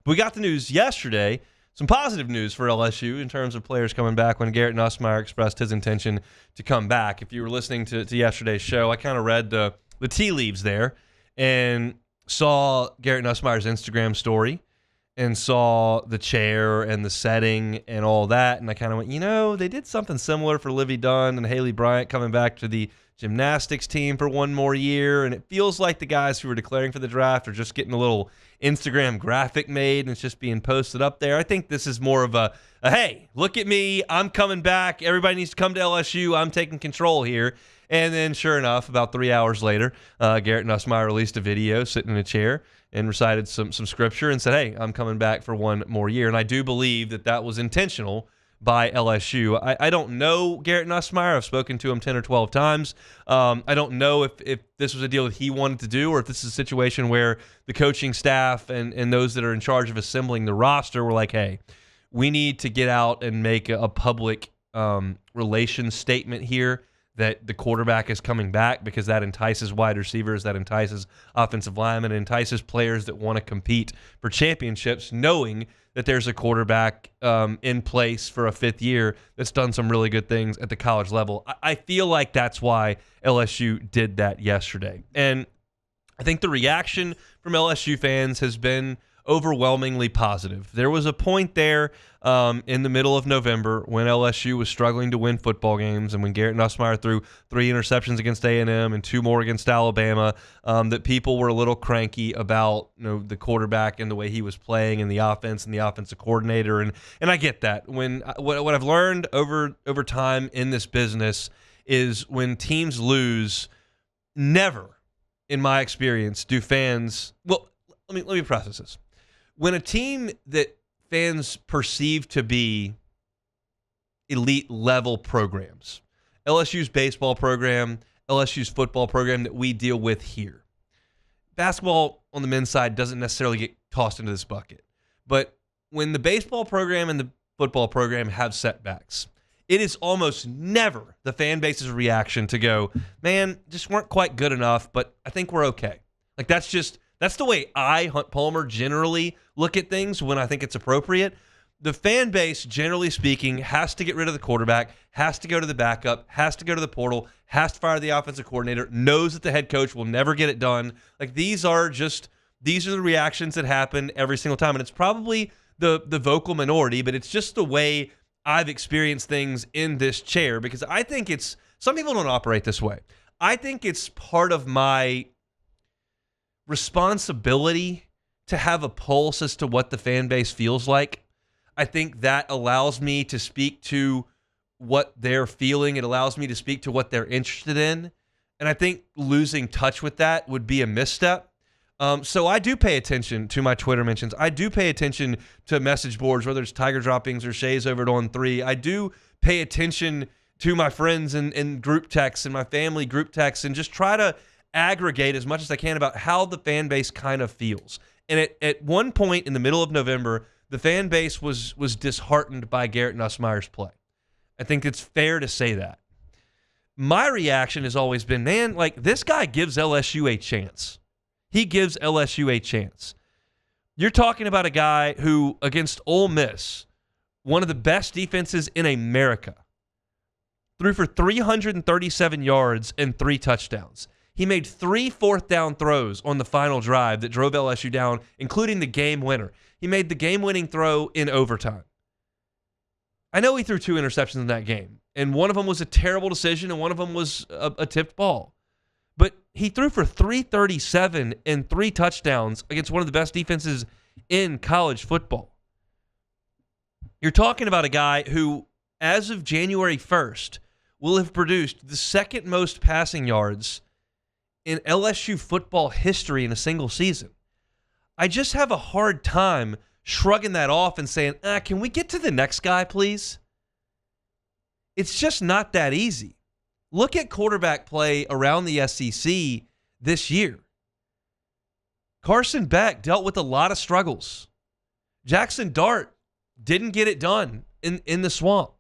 We got the news yesterday, some positive news for LSU in terms of players coming back when Garrett Nussmeier expressed his intention to come back. If you were listening to yesterday's show, I kind of read the tea leaves there and saw Garrett Nussmeier's Instagram story and saw the chair and the setting and all that, and I kind of went, they did something similar for Livy Dunn and Haley Bryant coming back to the gymnastics team for one more year, and it feels like the guys who were declaring for the draft are just getting a little Instagram graphic made and it's just being posted up there. I think this is more of a hey, look at me, I'm coming back, everybody needs to come to LSU, I'm taking control here. And then sure enough, about 3 hours later, Garrett Nussmeier released a video sitting in a chair and recited some scripture and said, hey, I'm coming back for one more year. And I do believe that was intentional by LSU. I don't know Garrett Nussmeier. I've spoken to him 10 or 12 times. I don't know if this was a deal that he wanted to do or if this is a situation where the coaching staff and those that are in charge of assembling the roster were like, hey, we need to get out and make a public relations statement here that the quarterback is coming back because that entices wide receivers, that entices offensive linemen, entices players that want to compete for championships, knowing that there's a quarterback in place for a fifth year that's done some really good things at the college level. I feel like that's why LSU did that yesterday. And I think the reaction from LSU fans has been overwhelmingly positive. There was a point there in the middle of November when LSU was struggling to win football games and when Garrett Nussmeier threw 3 interceptions against A&M and 2 more against Alabama, that people were a little cranky about the quarterback and the way he was playing and the offense and the offensive coordinator. And I get that. What I've learned over time in this business is when teams lose, never, in my experience, do fans – well, let me process this. When a team that fans perceive to be elite level programs, LSU's baseball program, LSU's football program that we deal with here, basketball on the men's side doesn't necessarily get tossed into this bucket. But when the baseball program and the football program have setbacks, it is almost never the fan base's reaction to go, man, just weren't quite good enough, but I think we're okay. Like that's the way I, Hunt Palmer, generally look at things when I think it's appropriate. The fan base, generally speaking, has to get rid of the quarterback, has to go to the backup, has to go to the portal, has to fire the offensive coordinator, knows that the head coach will never get it done. Like these are the reactions that happen every single time. And it's probably the vocal minority, but it's just the way I've experienced things in this chair because I think some people don't operate this way. I think it's part of my responsibility to have a pulse as to what the fan base feels like. I think that allows me to speak to what they're feeling. It allows me to speak to what they're interested in. And I think losing touch with that would be a misstep. So I do pay attention to my Twitter mentions. I do pay attention to message boards, whether it's Tiger Droppings or Shays over at On3. I do pay attention to my friends in group texts and my family group texts and just try to aggregate as much as I can about how the fan base kind of feels. And at one point in the middle of November, the fan base was disheartened by Garrett Nussmeier's play. I think it's fair to say that. My reaction has always been, man, like this guy gives LSU a chance. He gives LSU a chance. You're talking about a guy who, against Ole Miss, one of the best defenses in America, threw for 337 yards and 3 touchdowns. He made 3 fourth-down throws on the final drive that drove LSU down, including the game winner. He made the game-winning throw in overtime. I know he threw 2 interceptions in that game, and one of them was a terrible decision, and one of them was a tipped ball. But he threw for 337 and 3 touchdowns against one of the best defenses in college football. You're talking about a guy who, as of January 1st, will have produced the second most passing yards in LSU football history in a single season. I just have a hard time shrugging that off and saying, can we get to the next guy, please? It's just not that easy. Look at quarterback play around the SEC this year. Carson Beck dealt with a lot of struggles. Jackson Dart didn't get it done in the swamp.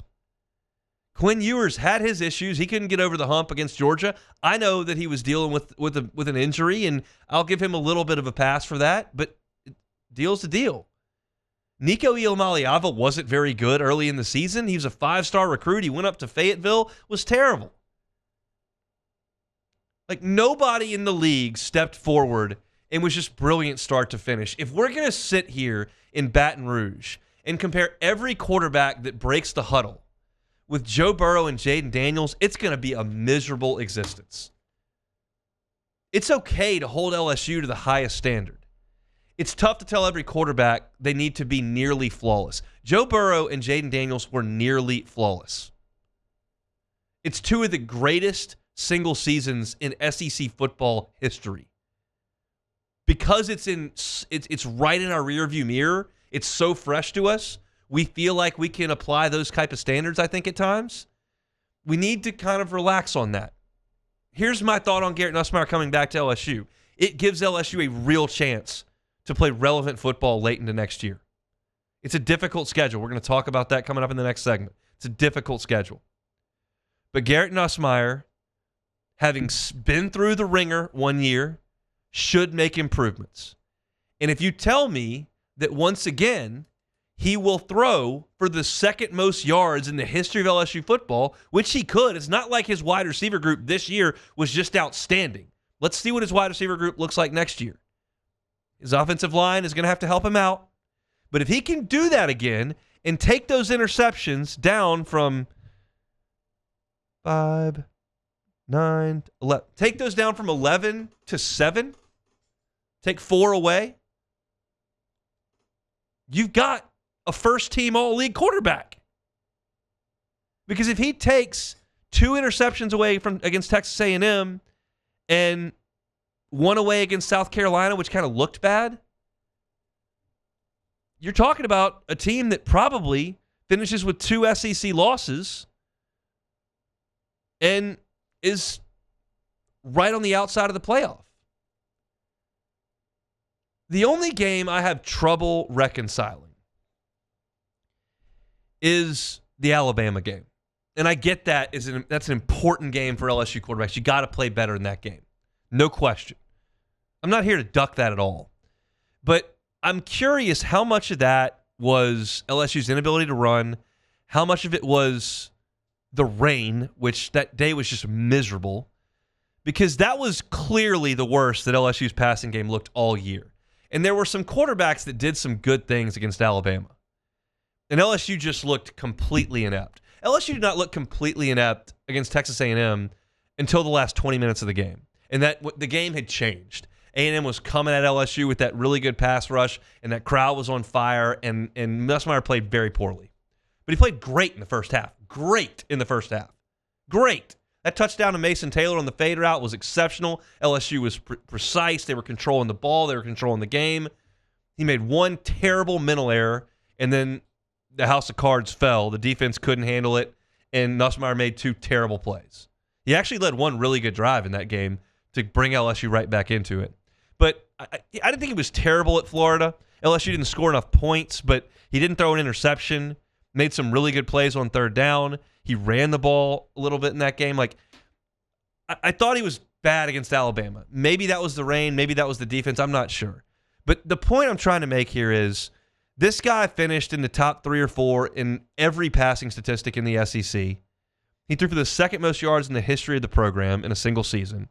Quinn Ewers had his issues. He couldn't get over the hump against Georgia. I know that he was dealing with an injury, and I'll give him a little bit of a pass for that, but deal's a deal. Nico Iamaleava wasn't very good early in the season. He was a 5-star recruit. He went up to Fayetteville, was terrible. Like, nobody in the league stepped forward and was just brilliant start to finish. If we're going to sit here in Baton Rouge and compare every quarterback that breaks the huddle with Joe Burrow and Jayden Daniels, it's going to be a miserable existence. It's okay to hold LSU to the highest standard. It's tough to tell every quarterback they need to be nearly flawless. Joe Burrow and Jayden Daniels were nearly flawless. It's two of the greatest single seasons in SEC football history. Because it's right in our rearview mirror, it's so fresh to us, we feel like we can apply those type of standards, I think, at times. We need to kind of relax on that. Here's my thought on Garrett Nussmeier coming back to LSU. It gives LSU a real chance to play relevant football late into next year. It's a difficult schedule. We're going to talk about that coming up in the next segment. It's a difficult schedule. But Garrett Nussmeier, having been through the ringer 1 year, should make improvements. And if you tell me that once again he will throw for the second most yards in the history of LSU football, which he could, it's not like his wide receiver group this year was just outstanding. Let's see what his wide receiver group looks like next year. His offensive line is going to have to help him out. But if he can do that again and take those interceptions down from 5, 9, 11, take those down from 11 to 7, take 4 away, you've got a first-team all-league quarterback. Because if he takes 2 interceptions away from against Texas A&M and 1 away against South Carolina, which kind of looked bad, you're talking about a team that probably finishes with 2 SEC losses and is right on the outside of the playoff. The only game I have trouble reconciling is the Alabama game. And I get that that's an important game for LSU quarterbacks. You got to play better in that game. No question. I'm not here to duck that at all. But I'm curious how much of that was LSU's inability to run, how much of it was the rain, which that day was just miserable, because that was clearly the worst that LSU's passing game looked all year. And there were some quarterbacks that did some good things against Alabama. And LSU just looked completely inept. LSU did not look completely inept against Texas A&M until the last 20 minutes of the game. And that the game had changed. A&M was coming at LSU with that really good pass rush, and that crowd was on fire, and Nussmeier played very poorly. But he played great in the first half. Great in the first half. Great. That touchdown to Mason Taylor on the fade route was exceptional. LSU was precise. They were controlling the ball. They were controlling the game. He made one terrible mental error, and then the house of cards fell. The defense couldn't handle it, and Nussmeier made 2 terrible plays. He actually led one really good drive in that game to bring LSU right back into it. But I didn't think he was terrible at Florida. LSU didn't score enough points, but he didn't throw an interception, made some really good plays on 3rd down. He ran the ball a little bit in that game. Like, I thought he was bad against Alabama. Maybe that was the rain. Maybe that was the defense. I'm not sure. But the point I'm trying to make here is this guy finished in the top 3 or 4 in every passing statistic in the SEC. He threw for the 2nd most yards in the history of the program in a single season.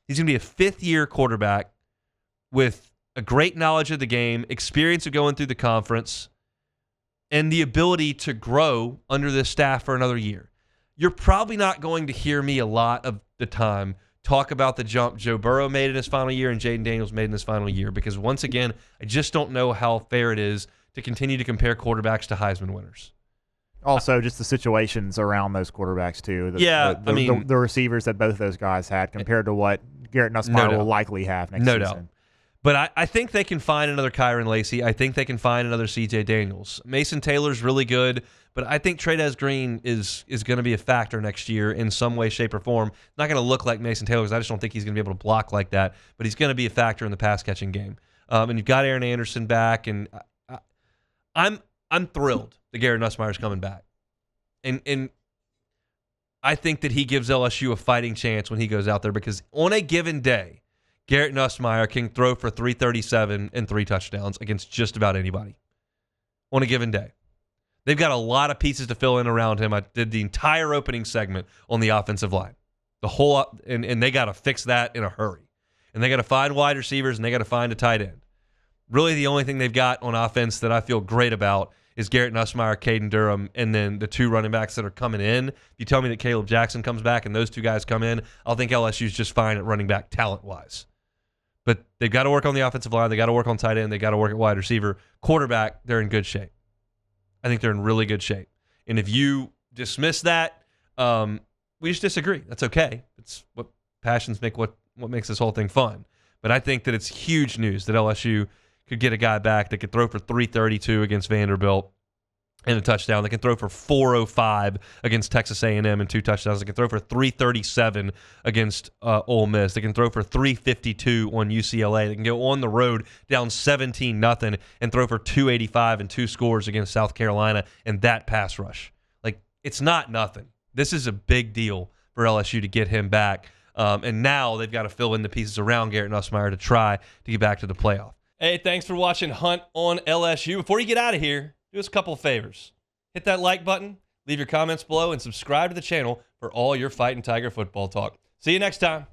He's going to be a 5th-year quarterback with a great knowledge of the game, experience of going through the conference, and the ability to grow under this staff for another year. You're probably not going to hear me a lot of the time talk about the jump Joe Burrow made in his final year and Jayden Daniels made in his final year, because once again, I just don't know how fair it is to continue to compare quarterbacks to Heisman winners. Also, just the situations around those quarterbacks, too. The receivers that both of those guys had compared to what Garrett Nussmeier will likely have next season. No doubt. But I think they can find another Kyron Lacey. I think they can find another C.J. Daniels. Mason Taylor's really good, but I think Trey'Dez Green is going to be a factor next year in some way, shape, or form. Not going to look like Mason Taylor because I just don't think he's going to be able to block like that, but he's going to be a factor in the pass-catching game. And you've got Aaron Anderson back, and I'm thrilled that Garrett Nussmeier's coming back. And I think that he gives LSU a fighting chance when he goes out there, because on a given day, Garrett Nussmeier can throw for 337 and 3 touchdowns against just about anybody. on a given day. They've got a lot of pieces to fill in around him. I did the entire opening segment on the offensive line. And they got to fix that in a hurry. And they got to find wide receivers, and they got to find a tight end. Really, the only thing they've got on offense that I feel great about is Garrett Nussmeier, Caden Durham, and then the two running backs that are coming in. If you tell me that Caleb Jackson comes back and those two guys come in, I'll think LSU's just fine at running back talent-wise. But they've got to work on the offensive line. They got to work on tight end. They got to work at wide receiver. Quarterback, they're in good shape. I think they're in really good shape. And if you dismiss that, we just disagree. That's okay. It's what passions make what makes this whole thing fun. But I think that it's huge news that LSU could get a guy back that could throw for 332 against Vanderbilt and a touchdown. They can throw for 405 against Texas A&M and 2 touchdowns. They can throw for 337 against Ole Miss. They can throw for 352 on UCLA. They can go on the road down 17-0 and throw for 285 and 2 scores against South Carolina and that pass rush. Like, it's not nothing. This is a big deal for LSU to get him back. And now they've got to fill in the pieces around Garrett Nussmeier to try to get back to the playoff. Hey, thanks for watching Hunt on LSU. Before you get out of here, do us a couple of favors. Hit that like button, leave your comments below, and subscribe to the channel for all your Fighting Tiger football talk. See you next time.